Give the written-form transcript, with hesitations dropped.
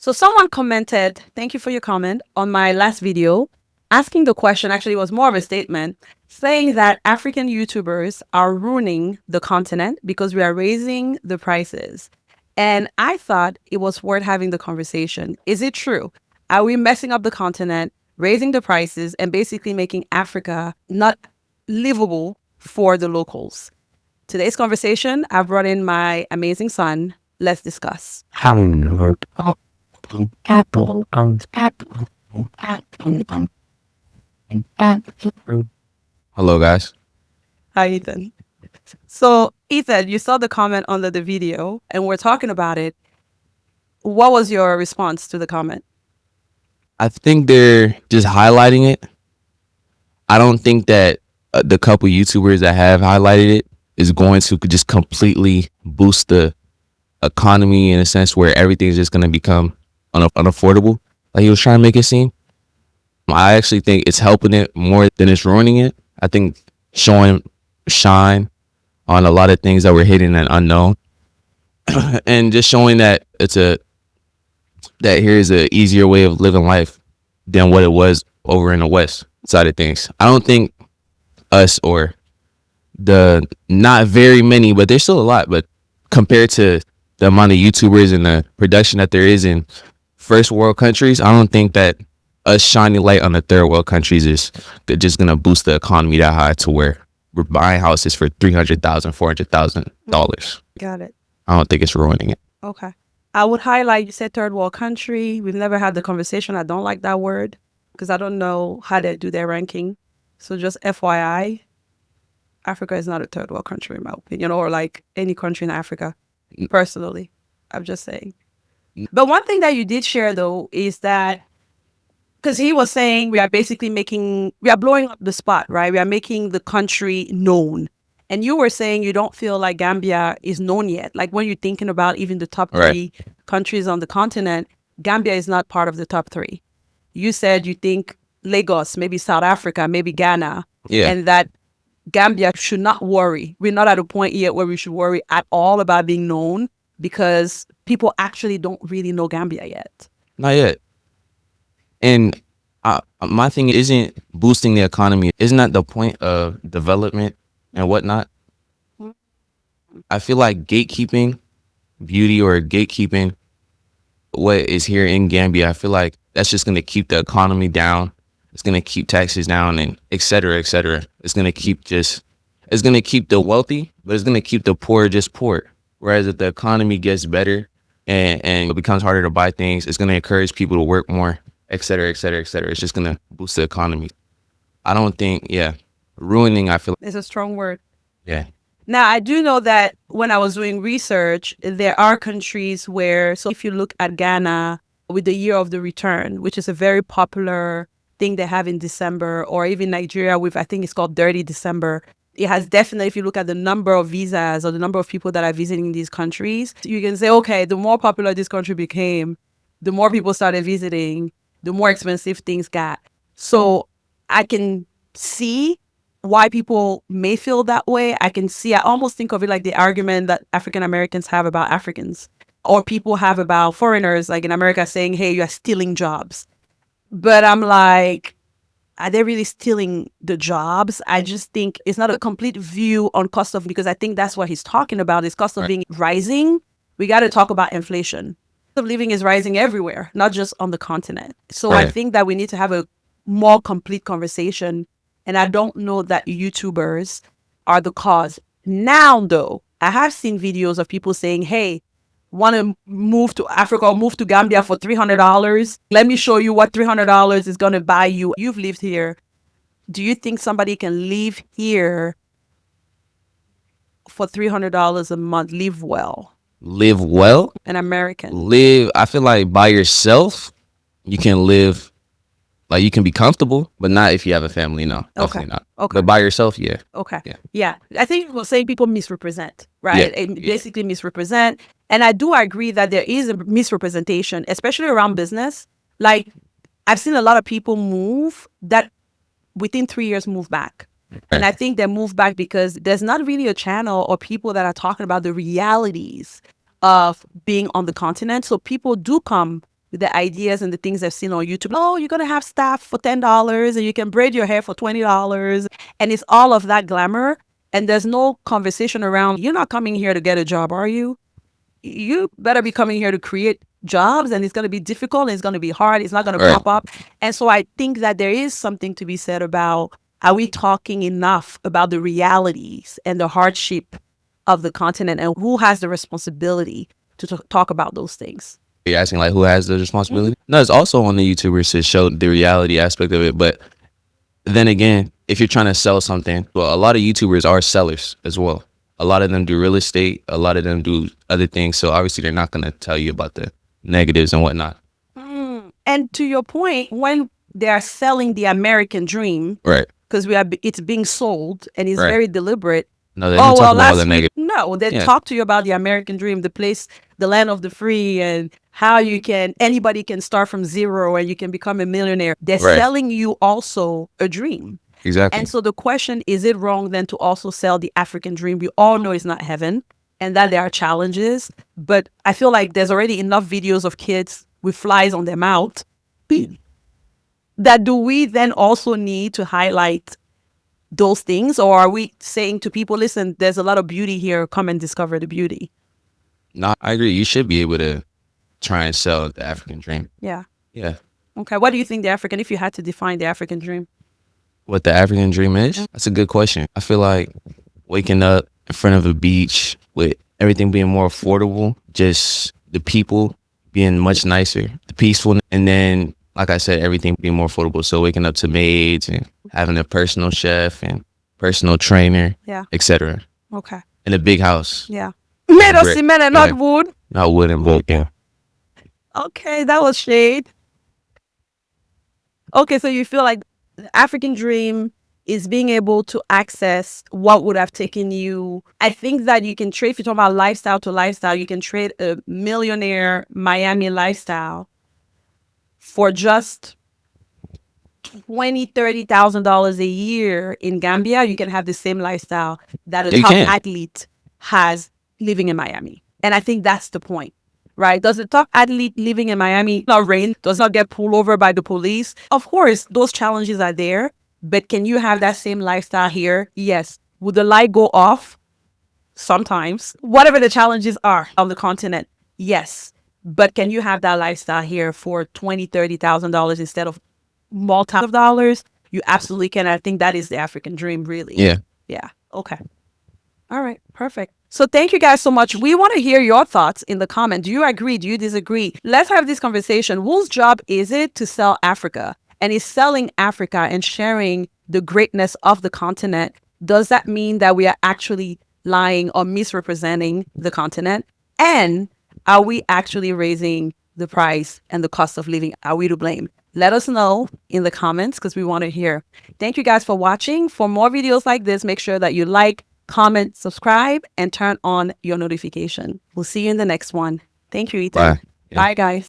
So someone commented, thank you for your comment on my last video, asking the question, actually it was more of a statement, saying that African YouTubers are ruining the continent because we are raising the prices. And I thought it was worth having the conversation. Is it true? Are we messing up the continent, raising the prices, and basically making Africa not livable for the locals? Today's conversation, I've brought in my amazing son. Let's discuss. Hello, guys. Hi, Ethan. So, Ethan, you saw the comment under the video and we're talking about it. What was your response to the comment? I think they're just highlighting it. I don't think that the couple YouTubers that have highlighted it is going to just completely boost the economy in a sense where everything is just going to become unaffordable, like he was trying to make it seem. I actually think it's helping it more than it's ruining it. I think showing shine on a lot of things that were hidden and unknown, and just showing that that here's a easier way of living life than what it was over in the West side of things. I don't think us or the not very many, but there's still a lot, but compared to the amount of YouTubers and the production that there is in first world countries, I don't think that us shining light on the third world countries is just gonna boost the economy that high to where we're buying houses for $300,000, $400,000. Got it. I don't think it's ruining it. Okay. I would highlight, you said third world country. We've never had the conversation. I don't like that word because I don't know how they do their ranking. So just FYI, Africa is not a third world country in my opinion, or like any country in Africa, personally. I'm just saying. But one thing that you did share though is that, because he was saying we are blowing up the spot, right? We are making the country known. And you were saying you don't feel like Gambia is known yet. Like when you're thinking about even the top three countries on the continent, Gambia is not part of the top three. You said you think Lagos, maybe South Africa, maybe Ghana, and that Gambia should not worry. We're not at a point yet where we should worry at all about being known because people actually don't really know Gambia yet. Not yet. And my thing isn't boosting the economy. Isn't that the point of development and whatnot? I feel like gatekeeping beauty or gatekeeping what is here in Gambia, I feel like that's just going to keep the economy down. It's going to keep taxes down and et cetera, et cetera. It's going to keep the wealthy, but it's going to keep the poor just poor. Whereas if the economy gets better and it becomes harder to buy things, it's going to encourage people to work more, et cetera, et cetera, et cetera. It's just going to boost the economy. I don't think, ruining, I feel like. It's a strong word. Yeah. Now, I do know that when I was doing research, there are countries where, so if you look at Ghana with the year of the return, which is a very popular thing they have in December, or even Nigeria with, I think it's called Dirty December. It has definitely, if you look at the number of visas or the number of people that are visiting these countries, you can say, okay, the more popular this country became, the more people started visiting, the more expensive things got. So I can see why people may feel that way. I almost think of it like the argument that African Americans have about Africans, or people have about foreigners, like in America, saying, hey, you're stealing jobs. But I'm like, are they really stealing the jobs? I just think it's not a complete view on cost of, because I think that's what he's talking about, is cost of living rising. We got to talk about inflation. Cost of living is rising everywhere, not just on the continent. So I think that we need to have a more complete conversation. And I don't know that YouTubers are the cause. Now, though, I have seen videos of people saying, hey, want to move to Africa or move to Gambia for $300? Let me show you what $300 is going to buy you. You've lived here. Do you think somebody can live here for $300 a month, live well? Live well? An American. I feel like by yourself, you can live. Like you can be comfortable, but not if you have a family. No, definitely not. Okay. But by yourself, yeah. Okay. Yeah. I think we're saying people misrepresent, right? Basically misrepresent. And I do agree that there is a misrepresentation, especially around business. Like I've seen a lot of people move that within 3 years move back. And I think they move back because there's not really a channel or people that are talking about the realities of being on the continent. So people do come the ideas and the things I've seen on YouTube. Oh, you're going to have staff for $10 and you can braid your hair for $20. And it's all of that glamour. And there's no conversation around, you're not coming here to get a job, are you? You better be coming here to create jobs, and it's going to be difficult and it's going to be hard. It's not going to Right. pop up. And so I think that there is something to be said about, are we talking enough about the realities and the hardship of the continent, and who has the responsibility to talk about those things? You're asking like who has the responsibility? No, it's also on the YouTubers to show the reality aspect of it. But then again, if you're trying to sell something, well, a lot of YouTubers are sellers as well. A lot of them do real estate. A lot of them do other things. So obviously they're not going to tell you about the negatives and whatnot. And to your point, when they are selling the American dream, Right. because it's being sold and it's Right. very deliberate. No, they don't talk about all the negative. No, they Yeah. talk to you about the American dream, the place, the land of the free, and how anybody can start from zero and you can become a millionaire. They're Right. selling you also a dream. Exactly. And so the question, is it wrong then to also sell the African dream? We all know it's not heaven and that there are challenges, but I feel like there's already enough videos of kids with flies on their mouth. That do we then also need to highlight those things, or are we saying to people, listen, there's a lot of beauty here, come and discover the beauty? No, I agree. You should be able to try and sell the African dream. Yeah. Yeah. Okay. What do you think if you had to define the African dream? What the African dream is? That's a good question. I feel like waking up in front of a beach with everything being more affordable, just the people being much nicer, the peaceful, and then, like I said, everything being more affordable. So waking up to maids and having a personal chef and personal trainer, Yeah. etc. Okay. In a big house, Yeah. Made of Brick. cement and Yeah. not wood. not wood and wood. Yeah. Okay, that was shade. Okay, so you feel like the African dream is being able to access what would have taken you. I think that you can trade, if you're talking about lifestyle to lifestyle, you can trade a millionaire Miami lifestyle for just $20,000-$30,000 a year in Gambia. You can have the same lifestyle that a You top can. athlete has living in Miami. And I think that's the point, right? Does the top athlete living in Miami not rain, does not get pulled over by the police? Of course, those challenges are there, but can you have that same lifestyle here? Yes. Would the light go off? Sometimes. Whatever the challenges are on the continent, yes. But can you have that lifestyle here for $20,000-$30,000 instead of multi of dollars? You absolutely can. I think that is the African dream, really. Yeah. Yeah. Okay. All right. Perfect. So thank you guys so much. We want to hear your thoughts in the comment. Do you agree? Do you disagree? Let's have this conversation. Whose job is it to sell Africa? And is selling Africa and sharing the greatness of the continent, does that mean that we are actually lying or misrepresenting the continent? And are we actually raising the price and the cost of living? Are we to blame? Let us know in the comments because we want to hear. Thank you guys for watching. For more videos like this, make sure that you like, comment, subscribe, and turn on your notification. We'll see you in the next one. Thank you, Ethan. Bye. Yeah. Bye, guys.